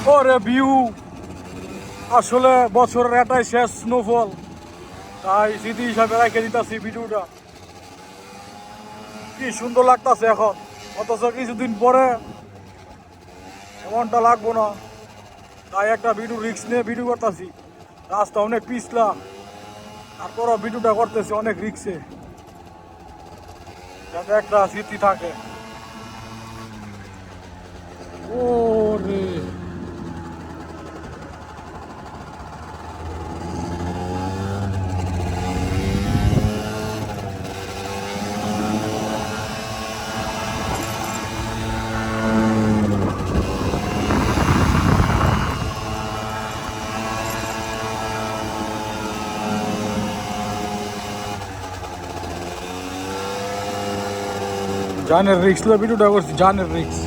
ওরে ভিউ, আসলে বছরের এটাই শেষ স্নোফল, তাই স্মৃতি হিসাবে রেখে দিতেছি ভিডিওটা। কি সুন্দর লাগতাছে এখন, অথচ কিছুদিন পরে এমনটা লাগবো না। তাই একটা ভিডিও রিস্ক নিয়ে ভিডিও করতেছি। রাস্তা অনেক পিছলা, তারপরও ভিডিওটা করতেছি অনেক রিক্সে, যাতে একটা স্মৃতি থাকে। ওরে জানের রিক্স ভিডিওটা করছি, জানের রিক্স।